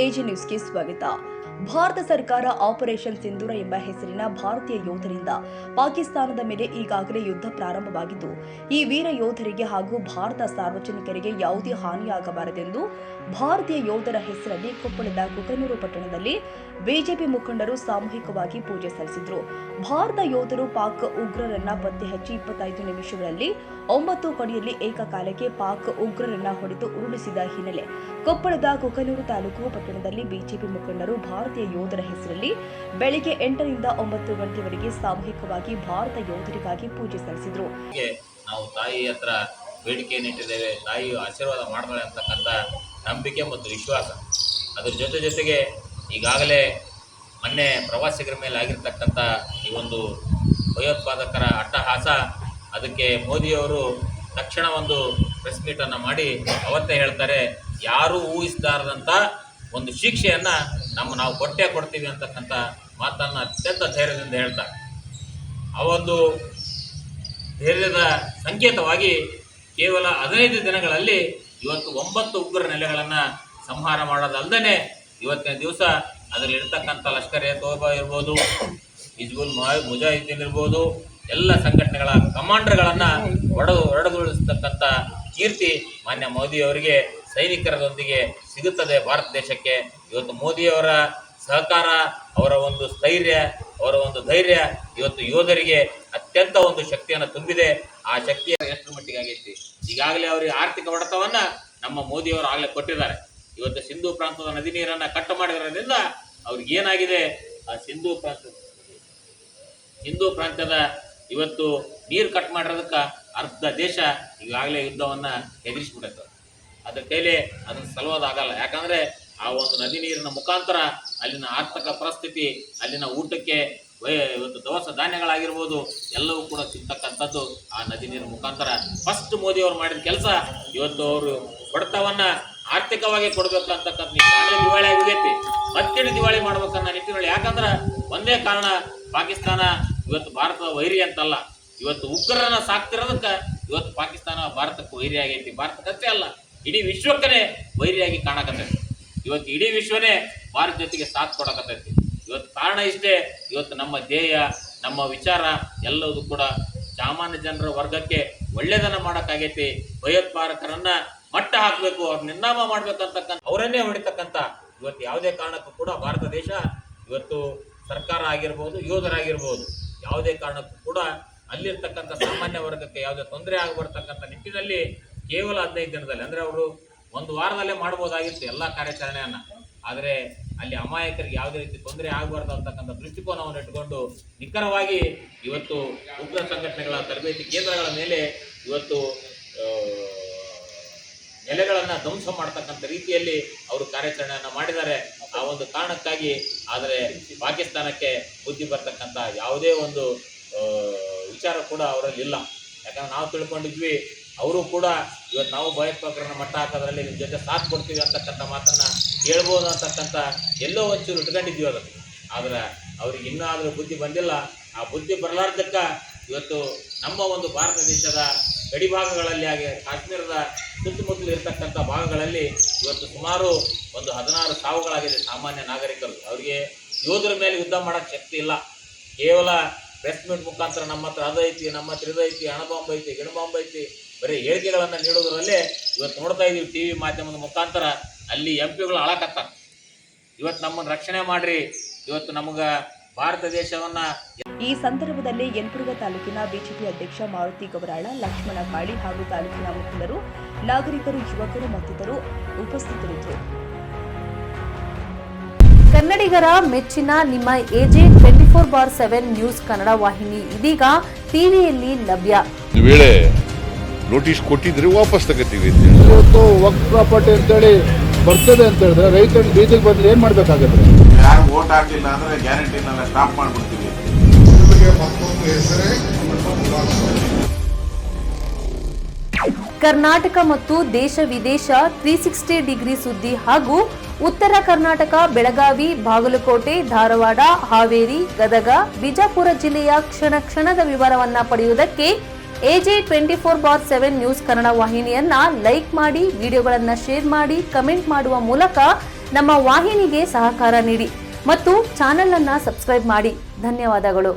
AG ನ್ಯೂಸ್ಗೆ ಸ್ವಾಗತ. ಭಾರತ ಸರ್ಕಾರ ಆಪರೇಷನ್ ಸಿಂಧೂರ ಎಂಬ ಹೆಸರಿನ ಭಾರತೀಯ ಯೋಧರಿಂದ ಪಾಕಿಸ್ತಾನದ ಮೇಲೆ ಈಗಾಗಲೇ ಯುದ್ಧ ಪ್ರಾರಂಭವಾಗಿದ್ದು, ಈ ವೀರ ಯೋಧರಿಗೆ ಹಾಗೂ ಭಾರತ ಸಾರ್ವಜನಿಕರಿಗೆ ಯಾವುದೇ ಹಾನಿಯಾಗಬಾರದೆಂದು ಭಾರತೀಯ ಯೋಧರ ಹೆಸರಲ್ಲಿ ಕೊಪ್ಪಳದ ಕುಕನೂರು ಪಟ್ಟಣದಲ್ಲಿ ಬಿಜೆಪಿ ಮುಖಂಡರು ಸಾಮೂಹಿಕವಾಗಿ ಪೂಜೆ ಸಲ್ಲಿಸಿದರು. ಭಾರತ ಯೋಧರು ಪಾಕ್ ಉಗ್ರರನ್ನ ಪತ್ತೆ ಹಚ್ಚಿ 25 ನಿಮಿಷಗಳಲ್ಲಿ 9 ಕಡೆಯಲ್ಲಿ ಏಕಕಾಲಕ್ಕೆ ಪಾಕ್ ಉಗ್ರರನ್ನ ಹೊಡೆದು ಉರುಳಿಸಿದ ಹಿನ್ನೆಲೆ ಕೊಪ್ಪಳದ ಕುಕನೂರು ತಾಲೂಕು ಪಟ್ಟಣದಲ್ಲಿ ಬಿಜೆಪಿ ಮುಖಂಡರು ಭಾರತೀಯ ಯೋಧರ ಹೆಸರಲ್ಲಿ ಬೆಳಿಗ್ಗೆ 8 ರಿಂದ 9 ಗಂಟೆವರೆಗೆ ಸಾಮೂಹಿಕವಾಗಿ ಭಾರತ ಯೋಧರಿಗಾಗಿ ಪೂಜೆ ಸಲ್ಲಿಸಿದರು. ನಾವು ತಾಯಿ ಹತ್ರ ಬೇಡಿಕೆಯನ್ನು ಇಟ್ಟಿದ್ದೇವೆ, ತಾಯಿಯು ಆಶೀರ್ವಾದ ಮಾಡ್ತಾಳೆ ಅಂತಕ್ಕಂಥ ನಂಬಿಕೆ ಮತ್ತು ವಿಶ್ವಾಸ. ಅದರ ಜೊತೆಗೆ ಈಗಾಗಲೇ ಮೊನ್ನೆ ಪ್ರವಾಸಿಗರ ಮೇಲೆ ಆಗಿರ್ತಕ್ಕಂಥ ಈ ಒಂದು ಭಯೋತ್ಪಾದಕರ ಅಟ್ಟಹಾಸ, ಅದಕ್ಕೆ ಮೋದಿಯವರು ತಕ್ಷಣ ಒಂದು ಪ್ರೆಸ್ ಮೀಟನ್ನು ಮಾಡಿ ಅವತ್ತೇ ಹೇಳ್ತಾರೆ, ಯಾರೂ ಊಹಿಸದಾರದಂಥ ಒಂದು ಶಿಕ್ಷೆಯನ್ನು ನಾವು ಕೊಡ್ತೀವಿ ಅಂತಕ್ಕಂಥ ಮಾತನ್ನು ಅತ್ಯಂತ ಧೈರ್ಯದಿಂದ ಹೇಳ್ತಾರೆ. ಆ ಒಂದು ಧೈರ್ಯದ ಸಂಕೇತವಾಗಿ ಕೇವಲ 15 ದಿನಗಳಲ್ಲಿ ಇವತ್ತು 9 ಉಗ್ರ ನೆಲೆಗಳನ್ನು ಸಂಹಾರ ಮಾಡೋದಲ್ಲದೆ ಇವತ್ತಿನ ದಿವಸ ಅದರಲ್ಲಿ ಇರ್ತಕ್ಕಂಥ ಲಷ್ಕರ್ ಎ ತೋಬಾ ಇರ್ಬೋದು, ಹಿಜ್ಬುಲ್ ಮುಜಾಹಿದ್ದೀನ್ ಇರ್ಬೋದು, ಎಲ್ಲ ಸಂಘಟನೆಗಳ ಕಮಾಂಡರ್ಗಳನ್ನು ಹೊಡೆದುರುಳಿಸ್ತಕ್ಕಂಥ ಕೀರ್ತಿ ಮಾನ್ಯ ಮೋದಿಯವರಿಗೆ ಸೈನಿಕರದೊಂದಿಗೆ ಸಿಗುತ್ತದೆ. ಭಾರತ ದೇಶಕ್ಕೆ ಇವತ್ತು ಮೋದಿಯವರ ಸಹಕಾರ, ಅವರ ಒಂದು ಸ್ಥೈರ್ಯ, ಅವರ ಒಂದು ಧೈರ್ಯ ಇವತ್ತು ಯೋಧರಿಗೆ ಅತ್ಯಂತ ಒಂದು ಶಕ್ತಿಯನ್ನು ತುಂಬಿದೆ. ಆ ಶಕ್ತಿಯ ಎಷ್ಟು ಮಟ್ಟಿಗೆ ಆಗೈತಿ, ಈಗಾಗಲೇ ಅವರಿಗೆ ಆರ್ಥಿಕ ಹೊಡೆತವನ್ನು ನಮ್ಮ ಮೋದಿಯವರು ಆಗಲೇ ಕೊಟ್ಟಿದ್ದಾರೆ. ಇವತ್ತು ಸಿಂಧೂ ಪ್ರಾಂತದ ನದಿ ನೀರನ್ನು ಕಟ್ ಮಾಡಿರೋದ್ರಿಂದ ಅವ್ರಿಗೆ ಏನಾಗಿದೆ, ಆ ಸಿಂಧೂ ಪ್ರಾಂತ್ಯದ ಇವತ್ತು ನೀರು ಕಟ್ ಮಾಡಿರೋದಕ್ಕೆ ಅರ್ಧ ದೇಶ ಈಗಾಗಲೇ ಯುದ್ಧವನ್ನು ಎದುರಿಸ್ಬಿಡುತ್ತೆ. ಅದ್ರ ಕೈಲಿ ಅದನ್ನು ಸಲುವಾದಾಗಲ್ಲ. ಯಾಕಂದರೆ ಆ ಒಂದು ನದಿ ನೀರಿನ ಮುಖಾಂತರ ಅಲ್ಲಿನ ಆರ್ಥಿಕ ಪರಿಸ್ಥಿತಿ, ಅಲ್ಲಿನ ಊಟಕ್ಕೆ ಇವತ್ತು ದವಸ ಧಾನ್ಯಗಳಾಗಿರ್ಬೋದು ಎಲ್ಲವೂ ಕೂಡ ಸಿಗ್ತಕ್ಕಂಥದ್ದು ಆ ನದಿ ನೀರಿನ ಮುಖಾಂತರ. ಫಸ್ಟ್ ಮೋದಿಯವರು ಮಾಡಿದ ಕೆಲಸ ಇವತ್ತು ಅವರು ಹೊಡೆತವನ್ನು ಆರ್ಥಿಕವಾಗಿ ಕೊಡಬೇಕು ಅಂತಕ್ಕಂಥ ಈಗಾಗಲೇ ದಿವಾಳಿ ಆಗೈತಿ, ಮತ್ತೆ ದಿವಾಳಿ ಮಾಡ್ಬೇಕನ್ನೋ ನಿಟ್ಟಿನಲ್ಲಿ. ಯಾಕಂದ್ರೆ ಒಂದೇ ಕಾರಣ, ಪಾಕಿಸ್ತಾನ ಇವತ್ತು ಭಾರತದ ವೈರಿ ಅಂತಲ್ಲ, ಇವತ್ತು ಉಗ್ರರನ್ನ ಸಾಕ್ತಿರೋದಕ್ಕೆ ಇವತ್ತು ಪಾಕಿಸ್ತಾನ ಭಾರತಕ್ಕೆ ವೈರಿ ಆಗೈತಿ. ಭಾರತಕ್ಕಷ್ಟೇ ಅಲ್ಲ, ಇಡೀ ವಿಶ್ವಕ್ಕೇ ವೈರಿಯಾಗಿ ಕಾಣಕತ್ತೈತಿ. ಇವತ್ತು ಇಡೀ ವಿಶ್ವನೇ ಭಾರತ ಜೊತೆಗೆ ಸಾಥ್ ಕೊಡಕತ್ತೈತಿ. ಇವತ್ತು ಕಾರಣ ಇಷ್ಟೇ, ಇವತ್ತು ನಮ್ಮ ಧ್ಯೇಯ, ನಮ್ಮ ವಿಚಾರ ಎಲ್ಲವೂ ಕೂಡ ಸಾಮಾನ್ಯ ಜನರ ವರ್ಗಕ್ಕೆ ಒಳ್ಳೆಯದನ್ನು ಮಾಡೋಕ್ಕಾಗೈತಿ. ಭಯೋತ್ಪಾದಕರನ್ನ ಮಟ್ಟ ಹಾಕಬೇಕು, ಅವ್ರ ನಿರ್ನಾಮ ಮಾಡ್ಬೇಕಂತಕ್ಕಂಥ, ಅವರನ್ನೇ ಹೊಡಿತಕ್ಕಂಥ ಇವತ್ತು ಯಾವುದೇ ಕಾರಣಕ್ಕೂ ಕೂಡ ಭಾರತ ದೇಶ ಇವತ್ತು ಸರ್ಕಾರ ಆಗಿರ್ಬೋದು, ಯೋಧರಾಗಿರ್ಬೋದು, ಯಾವುದೇ ಕಾರಣಕ್ಕೂ ಕೂಡ ಅಲ್ಲಿರ್ತಕ್ಕಂಥ ಸಾಮಾನ್ಯ ವರ್ಗಕ್ಕೆ ಯಾವುದೇ ತೊಂದರೆ ಆಗಬರ್ತಕ್ಕಂಥ ನಿಟ್ಟಿನಲ್ಲಿ ಕೇವಲ 15 ದಿನದಲ್ಲಿ, ಅಂದರೆ ಅವರು 1 ವಾರದಲ್ಲೇ ಮಾಡ್ಬೋದಾಗಿತ್ತು ಎಲ್ಲ ಕಾರ್ಯಾಚರಣೆಯನ್ನು. ಆದರೆ ಅಲ್ಲಿ ಅಮಾಯಕರಿಗೆ ಯಾವುದೇ ರೀತಿ ತೊಂದರೆ ಆಗಬಾರ್ದು ಅಂತಕ್ಕಂಥ ದೃಷ್ಟಿಕೋನವನ್ನು ಇಟ್ಟುಕೊಂಡು ನಿಖರವಾಗಿ ಇವತ್ತು ಉಗ್ರ ಸಂಘಟನೆಗಳ ತರಬೇತಿ ಕೇಂದ್ರಗಳ ಮೇಲೆ ಇವತ್ತು ನೆಲೆಗಳನ್ನು ಧ್ವಂಸ ಮಾಡ್ತಕ್ಕಂಥ ರೀತಿಯಲ್ಲಿ ಅವರು ಕಾರ್ಯಾಚರಣೆಯನ್ನು ಮಾಡಿದ್ದಾರೆ. ಆ ಒಂದು ಕಾರಣಕ್ಕಾಗಿ ಆದರೆ ಪಾಕಿಸ್ತಾನಕ್ಕೆ ಬುದ್ಧಿ ಬರ್ತಕ್ಕಂಥ ಯಾವುದೇ ಒಂದು ವಿಚಾರ ಕೂಡ ಅವರಲ್ಲಿ ಇಲ್ಲ. ಯಾಕಂದ್ರೆ ನಾವು ತಿಳ್ಕೊಂಡಿದ್ವಿ, ಅವರು ಕೂಡ ಇವತ್ತು ನಾವು ಭಯೋತ್ಪಾದಕರನ್ನ ಮಟ್ಟ ಹಾಕೋದ್ರಲ್ಲಿ ನಿಮ್ಮ ಜೊತೆ ಸಾಥ್ ಕೊಡ್ತೀವಿ ಅಂತಕ್ಕಂಥ ಮಾತನ್ನು ಹೇಳ್ಬೋದು ಅಂತಕ್ಕಂಥ ಎಲ್ಲೋ ಒಂಚೂರು ಇಟ್ಕೊಂಡಿದ್ವಿ ಅದಕ್ಕೆ. ಆದರೆ ಅವ್ರಿಗೆ ಇನ್ನೂ ಬುದ್ಧಿ ಬಂದಿಲ್ಲ. ಆ ಬುದ್ಧಿ ಬರಲಾರ್ದಕ್ಕೆ ಇವತ್ತು ನಮ್ಮ ಒಂದು ಭಾರತ ದೇಶದ ಗಡಿ ಭಾಗಗಳಲ್ಲಿ, ಹಾಗೆ ಕಾಶ್ಮೀರದ ಸುತ್ತಮುತ್ತಲು ಇರ್ತಕ್ಕಂಥ ಭಾಗಗಳಲ್ಲಿ ಇವತ್ತು ಸುಮಾರು ಒಂದು 16 ಸಾವುಗಳಾಗಿದೆ ಸಾಮಾನ್ಯ ನಾಗರಿಕರು. ಅವರಿಗೆ ಯೋಧರ ಮೇಲೆ ಯುದ್ಧ ಮಾಡೋಕ್ಕೆ ಶಕ್ತಿ ಇಲ್ಲ. ಕೇವಲ ಪ್ರೆಸ್ ಮೀಟ್ ಮುಖಾಂತರ ನಮ್ಮ ಹತ್ರ ಅದೈತಿ, ನಮ್ಮ ಹತ್ರ ಇದೈತಿ, ಅಣಬಾಂಬ್ ಐತಿ, ಗಿಣಬಾಂಬ್ ಐತಿ, ಬರೀ ಹೇಳಿಕೆಗಳನ್ನು ನೀಡೋದ್ರಲ್ಲೇ ಇವತ್ತು ನೋಡ್ತಾ ಇದ್ದೀವಿ. ಟಿ ವಿ ಮಾಧ್ಯಮದ ಮುಖಾಂತರ ಅಲ್ಲಿ ಎಂಪಿಗಳು ಅಳಕತ್ತಾರೆ, ಇವತ್ತು ನಮ್ಮನ್ನು ರಕ್ಷಣೆ ಮಾಡ್ರಿ, ಇವತ್ತು ನಮಗೆ ಭಾರತ ದೇಶವನ್ನು. ಈ ಸಂದರ್ಭದಲ್ಲಿ ಯಲಬುರ್ಗಾ ತಾಲೂಕಿನ ಬಿಜೆಪಿ ಅಧ್ಯಕ್ಷ ಮಾರುತಿ ಗೌರಾಳ, ಲಕ್ಷ್ಮಣ ಕಾಳಿ ಹಾಗೂ ತಾಲೂಕಿನ ಮುಖಂಡರು, ನಾಗರಿಕರು, ಯುವಕರು ಮತ್ತಿತರರು ಉಪಸ್ಥಿತರಿದ್ದರು. ಕನ್ನಡಿಗರ ಮೆಚ್ಚಿನ ನಿಮ್ಮ ಎಜೆ 24/7 ನ್ಯೂಸ್ ಕನ್ನಡ ವಾಹಿನಿ ಇದೀಗ ಟಿವಿಯಲ್ಲಿ ಲಭ್ಯ. ವೇಳೆ ನೋಟಿಸ್ ಕೊಟ್ಟಿದ್ರೆ ವಾಪಸ್ ತಗೋತೀವಿ. ಇವತ್ತು ವಕ್ಫ್ ಪ್ರಾಪರ್ಟಿ ಅಂತೇಳಿ ಬರ್ತದೆ ಅಂತ ಹೇಳಿದ್ರೆ ರೈತರು ಬೀದಿಗೆ ಬಂದ್ರೆ ಏನ್ ಮಾಡ್ಬೇಕಾಗತ್ತೆ? ಯಾರು ವೋಟ್ ಹಾಕಿಲ್ಲ ಅಂದ್ರೆ ಗ್ಯಾರಂಟಿನೆಲ್ಲ ಸ್ಟಾಪ್ ಮಾಡ್ಬಿಡ್ತೀವಿ. ಕರ್ನಾಟಕ ಮತ್ತು ದೇಶ ವಿದೇಶ 360 ಡಿಗ್ರಿ ಸುದ್ದಿ ಹಾಗೂ ಉತ್ತರ ಕರ್ನಾಟಕ, ಬೆಳಗಾವಿ, ಬಾಗಲಕೋಟೆ, ಧಾರವಾಡ, ಹಾವೇರಿ, ಗದಗ, ಬಿಜಾಪುರ ಜಿಲ್ಲೆಯ ಕ್ಷಣ ಕ್ಷಣದ ವಿವರವನ್ನ ಪಡೆಯುವುದಕ್ಕೆ ಎಜೆ 24/7 ನ್ಯೂಸ್ ಕನ್ನಡ ವಾಹಿನಿಯನ್ನ ಲೈಕ್ ಮಾಡಿ, ವಿಡಿಯೋಗಳನ್ನ ಶೇರ್ ಮಾಡಿ, ಕಮೆಂಟ್ ಮಾಡುವ ಮೂಲಕ ನಮ್ಮ ವಾಹಿನಿಗೆ ಸಹಕಾರ ನೀಡಿ ಮತ್ತು ಚಾನೆಲ್ ಅನ್ನು ಸಬ್ಸ್ಕ್ರೈಬ್ ಮಾಡಿ. ಧನ್ಯವಾದಗಳು.